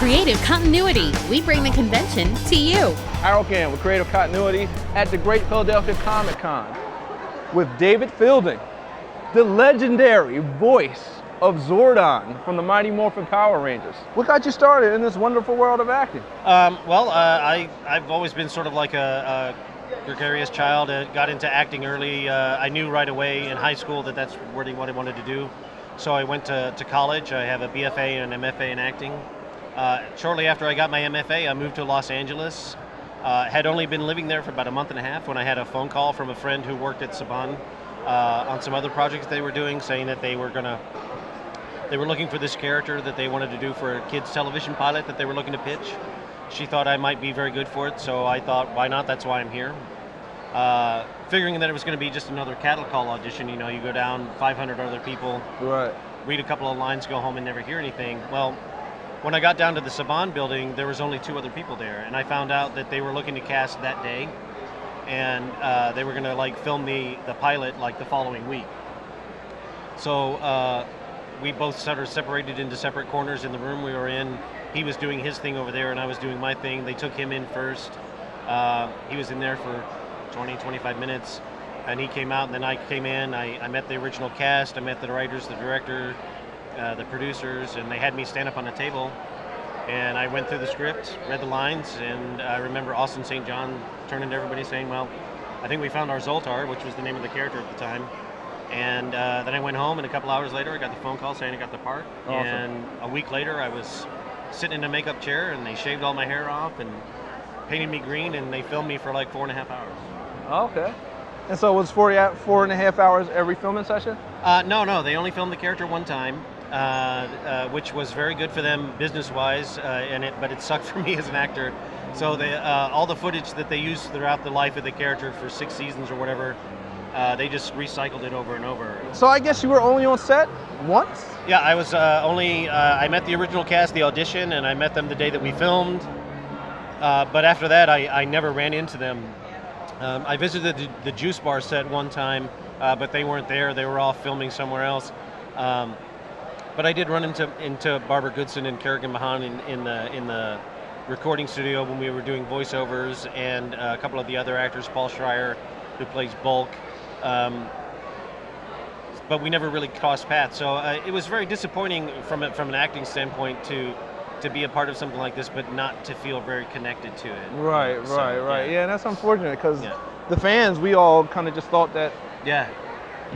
creative continuity. We bring the convention to you. Harold again with creative continuity at the Great Philadelphia Comic Con with David Fielding, the legendary voice of Zordon from the Mighty Morphin Power Rangers. What got you started in this wonderful world of acting? I've always been sort of like a gregarious child. Got into acting early. I knew right away in high school that that's really what I wanted to do. So I went to college. I have a BFA and an MFA in acting. Shortly after I got my MFA, I moved to Los Angeles. Had only been living there for about a month and a half when I had a phone call from a friend who worked at Saban on some other projects they were doing, saying that they were looking for this character that they wanted to do for a kids television pilot that they were looking to pitch. She thought I might be very good for it, so I thought, why not? That's why I'm here. Figuring that it was going to be just another cattle call audition. You know, you go down 500 other people, Right. read a couple of lines, go home and never hear anything. Well, when I got down to the Saban building, there was only 2 other people there, and I found out that they were looking to cast that day, and they were going to like film the pilot like the following week. So we both sort of separated into separate corners in the room we were in. He was doing his thing over there, and I was doing my thing. They took him in first. He was in there for 20, 25 minutes, and he came out, and then I came in. I met the original cast. I met the writers, the director, the producers, and they had me stand up on a table, and I went through the script, read the lines, and I remember Austin St. John turning to everybody saying, well, I think we found our Zoltar, which was the name of the character at the time. And then I went home, and a couple hours later I got the phone call saying I got the part. Awesome. And a week later I was sitting in a makeup chair, and they shaved all my hair off and painted me green, and they filmed me for like 4.5 hours. Okay. And so it was 4.5 hours every filming session? No, they only filmed the character one time, which was very good for them business-wise, but it sucked for me as an actor. So all the footage that they used throughout the life of the character for 6 seasons or whatever, they just recycled it over and over. So I guess you were only on set once? Yeah, I was I met the original cast, the audition, and I met them the day that we filmed. But after that, I never ran into them. I visited the Juice Bar set one time, but they weren't there. They were off filming somewhere else. But I did run into Barbara Goodson and Kerrigan Mahan in the recording studio when we were doing voiceovers, and a couple of the other actors, Paul Schreier, who plays Bulk. But we never really crossed paths. So it was very disappointing from an acting standpoint to be a part of something like this, but not to feel very connected to it. Right. Yeah. Yeah, and that's unfortunate because the fans, we all kind of just thought that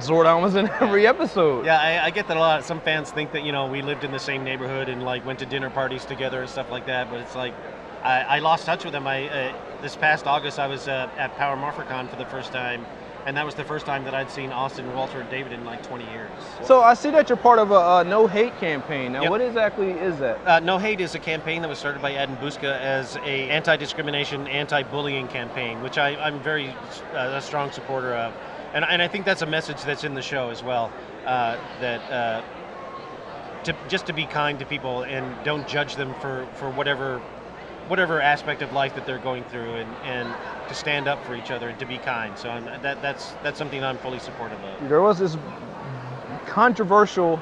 Zordon was in every episode. Yeah, I get that a lot. Some fans think that, we lived in the same neighborhood and like went to dinner parties together and stuff like that, but it's like, I lost touch with them. This past August, I was at Power Morphicon for the first time, and that was the first time that I'd seen Austin, Walter, and David in like 20 years. So I see that you're part of a No Hate campaign. Now, Yep. What exactly is that? No Hate is a campaign that was started by Adam Buska as a anti-discrimination, anti-bullying campaign, which I'm very a strong supporter of. And I think that's a message that's in the show as well, that to be kind to people and don't judge them for whatever aspect of life that they're going through, and to stand up for each other and to be kind. So that's something I'm fully supportive of. There was this controversial,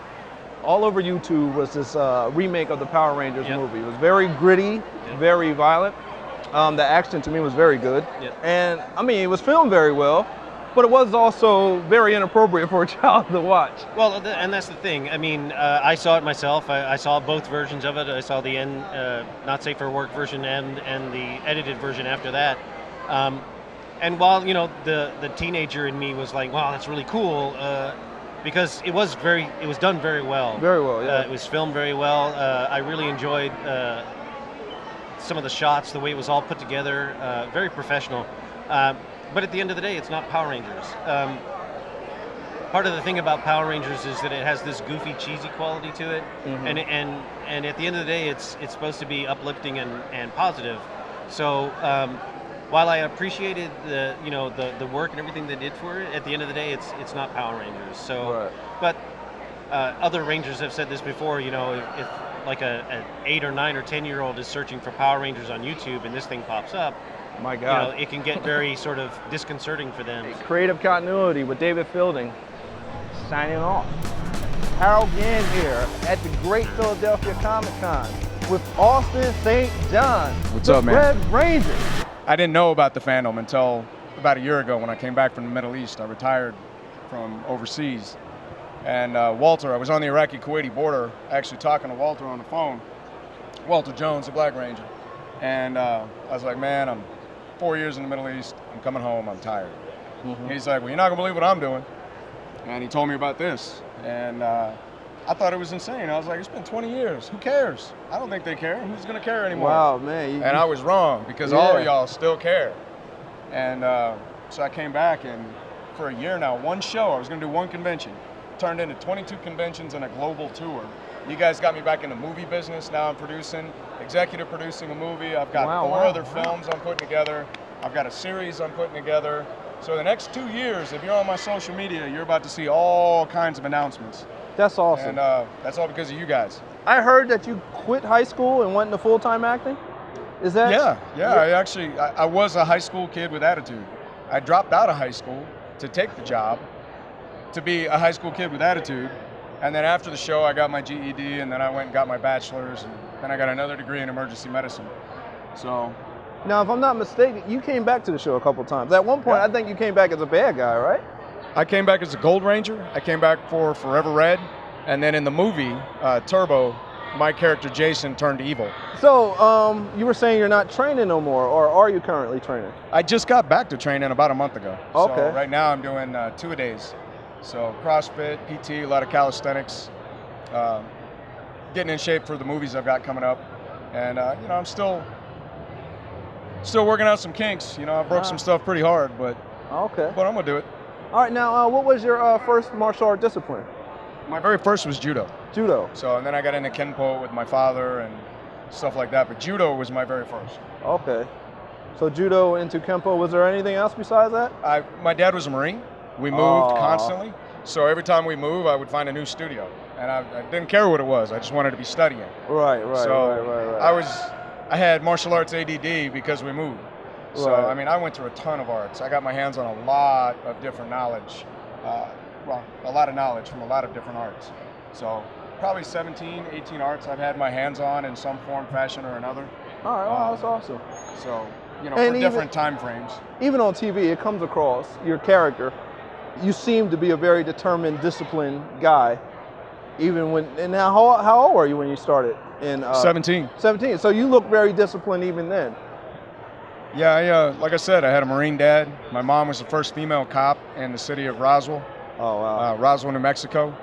all over YouTube, was this remake of the Power Rangers movie. It was very gritty, very violent. The action to me was very good. And I mean, it was filmed very well, but it was also very inappropriate for a child to watch. Well, and that's the thing. I mean, I saw it myself. I saw both versions of it. I saw the not safe for work version and the edited version after that. And while the teenager in me was like, "Wow, that's really cool," because it was done very well. Very well, yeah. It was filmed very well. I really enjoyed some of the shots, the way it was all put together. Very professional. But at the end of the day, it's not Power Rangers. Part of the thing about Power Rangers is that it has this goofy, cheesy quality to it, and at the end of the day, it's supposed to be uplifting and positive. So while I appreciated the work and everything they did for it, at the end of the day, it's not Power Rangers. So, but other Rangers have said this before. If like an 8 or 9 or 10-year-old is searching for Power Rangers on YouTube and this thing pops up, my God, it can get very sort of disconcerting for them. Creative continuity with David Fielding, signing off. Harold Gann here at the Great Philadelphia Comic Con. with Austin St. John. What's the up, man? Red Rangers. I didn't know about the fandom until about a year ago when I came back from the Middle East. I retired from overseas. And Walter, I was on the Iraqi-Kuwaiti border, actually talking to Walter on the phone. Walter Jones, the Black Ranger. And I was like, man, I'm 4 years in the Middle East. I'm coming home. I'm tired. Mm-hmm. He's like, well, you're not going to believe what I'm doing. And he told me about this. And I thought it was insane. I was like, it's been 20 years. Who cares? I don't think they care. Who's going to care anymore? Wow, man. And I was wrong because all of y'all still care. And so I came back, and for a year now, one show, I was going to do one convention. Turned into 22 conventions and a global tour. You guys got me back in the movie business. Now I'm executive producing a movie. I've got four other films I'm putting together. I've got a series I'm putting together. So the next 2 years, if you're on my social media, you're about to see all kinds of announcements. That's awesome. And that's all because of you guys. I heard that you quit high school and went into full-time acting. Is that? Yeah. I was a high school kid with attitude. I dropped out of high school to take the job, to be a high school kid with attitude. And then after the show, I got my GED, and then I went and got my bachelor's, and then I got another degree in emergency medicine. So. Now, if I'm not mistaken, you came back to the show a couple times. At one point, I think you came back as a bad guy, right? I came back as a Gold Ranger. I came back for Forever Red. And then in the movie, Turbo, my character Jason turned evil. So you were saying you're not training no more, or are you currently training? I just got back to training about a month ago. Okay. So right now I'm doing 2-a-days. So CrossFit, PT, a lot of calisthenics, getting in shape for the movies I've got coming up. And I'm still working out some kinks. I broke some stuff pretty hard, but I'm gonna do it. All right, now what was your first martial art discipline? My very first was judo. Judo. So, and then I got into Kenpo with my father and stuff like that, but judo was my very first. Okay. So judo into Kenpo, was there anything else besides that? My dad was a Marine. We moved constantly. So every time we move, I would find a new studio. And I didn't care what it was. I just wanted to be studying. Right. I had martial arts ADD because we moved. So, Right. I mean, I went through a ton of arts. I got my hands on a lot of different knowledge. A lot of knowledge from a lot of different arts. So probably 17, 18 arts I've had my hands on in some form, fashion, or another. All right, wow, that's awesome. So, And for different time frames. Even on TV, it comes across, your character, you seem to be a very determined, disciplined guy. And now how old were you when you started? 17. 17, so you look very disciplined even then. Yeah, like I said, I had a Marine dad. My mom was the first female cop in the city of Roswell. Oh, wow. Roswell, New Mexico.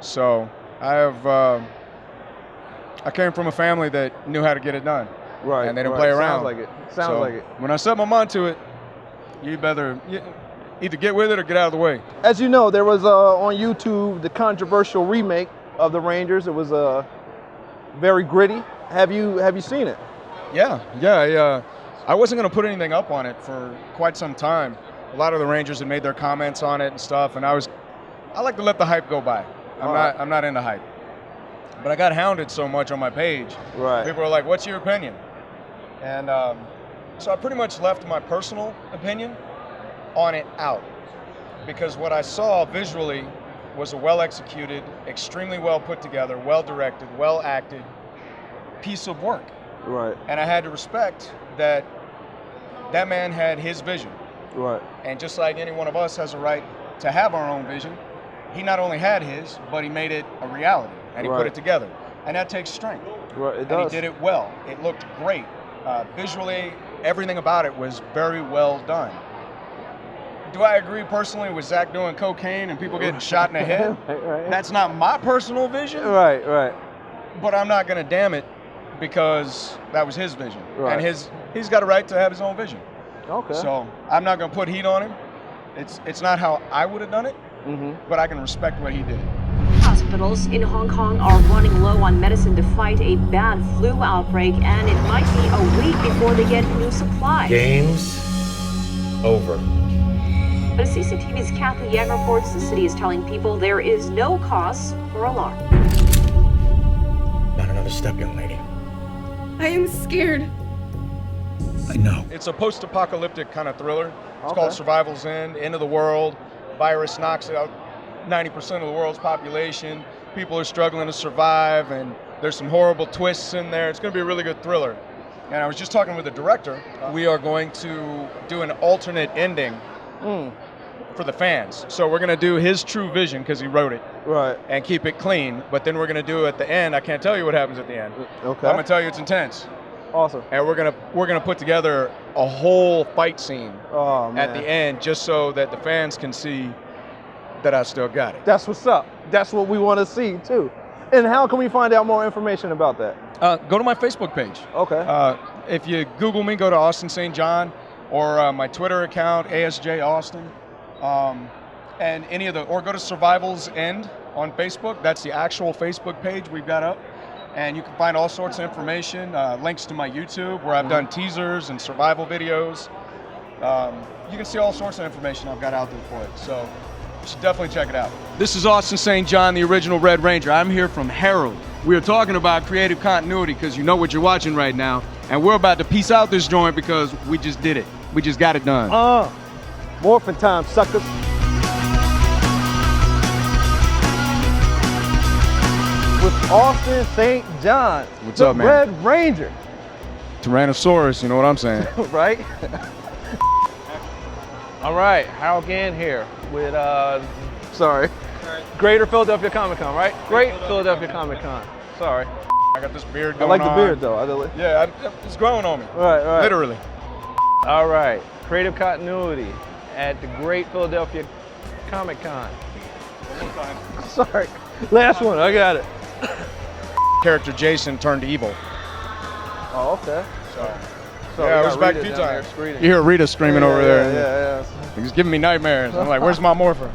So I came from a family that knew how to get it done. Right. And they didn't play around. Sounds like it. When I set my mind to it, you better either get with it or get out of the way. As you know, there was on YouTube the controversial remake of the Rangers. It was very gritty. Have you seen it? Yeah. I wasn't going to put anything up on it for quite some time. A lot of the Rangers had made their comments on it and stuff, and I like to let the hype go by. I'm not into hype. But I got hounded so much on my page. Right. People were like, "What's your opinion?" And so I pretty much left my personal opinion on it out, because what I saw visually was a well-executed, extremely well put together, well-directed, well-acted piece of work. Right. And I had to respect that man had his vision. Right. And just like any one of us has a right to have our own vision, he not only had his, but he made it a reality, and he put it together. And that takes strength. Right, it and does. he did it well. It looked great. Visually, everything about it was very well done. Do I agree personally with Zach doing cocaine and people getting shot in the head? Right. That's not my personal vision. Right. But I'm not going to damn it because that was his vision. Right. And he's got a right to have his own vision. Okay. So I'm not going to put heat on him. It's not how I would have done it, but I can respect what he did. Hospitals in Hong Kong are running low on medicine to fight a bad flu outbreak, and it might be a week before they get new supplies. Game's over. But as CCTV's Kathy Yang reports, the city is telling people there is no cause for alarm. Not another step, young lady. I am scared. I know. It's a post-apocalyptic kind of thriller. It's called Survival's End of the world. Virus knocks out 90% of the world's population. People are struggling to survive, and There's some horrible twists in there. It's going to be a really good thriller. And I was just talking with the director. We are going to do an alternate ending for the fans. So we're going to do his true vision because he wrote it. Right. And keep it clean. But then we're going to do at the end. I can't tell you what happens at the end. Okay. I'm going to tell you it's intense. Awesome. And we're gonna put together a whole fight scene at the end, just so that the fans can see that I still got it. That's what's up. That's what we want to see too. And how can we find out more information about that? Go to my Facebook page. Okay. If you Google me, go to Austin St. John, or my Twitter account, ASJ Austin, and or go to Survival's End on Facebook. That's the actual Facebook page we've got up. And you can find all sorts of information, links to my YouTube where I've done teasers and survival videos. You can see all sorts of information I've got out there for it. So you should definitely check it out. This is Austin St. John, the original Red Ranger. I'm here from Herald. We are talking about creative continuity because you know what you're watching right now. And we're about to piece out this joint because we just did it. We just got it done. Morphin' time, suckers. With Austin St. John, What's the up, man? Red Ranger. Tyrannosaurus, you know what I'm saying? Right? All right, Harold Gann here with, Greater Philadelphia Comic Con, right? Great Philadelphia Comic Con. Sorry. I got this beard I going like the on. beard though. Yeah, it's growing on me. Right. Literally. All right, creative continuity at the Great Philadelphia Comic Con. Sorry, last one, I got it. Character Jason turned evil. Oh, okay. So yeah, I we was got back a Rita few down there times. screaming. You hear Rita screaming over there. Yeah. He's giving me nightmares. I'm like, where's my morphin?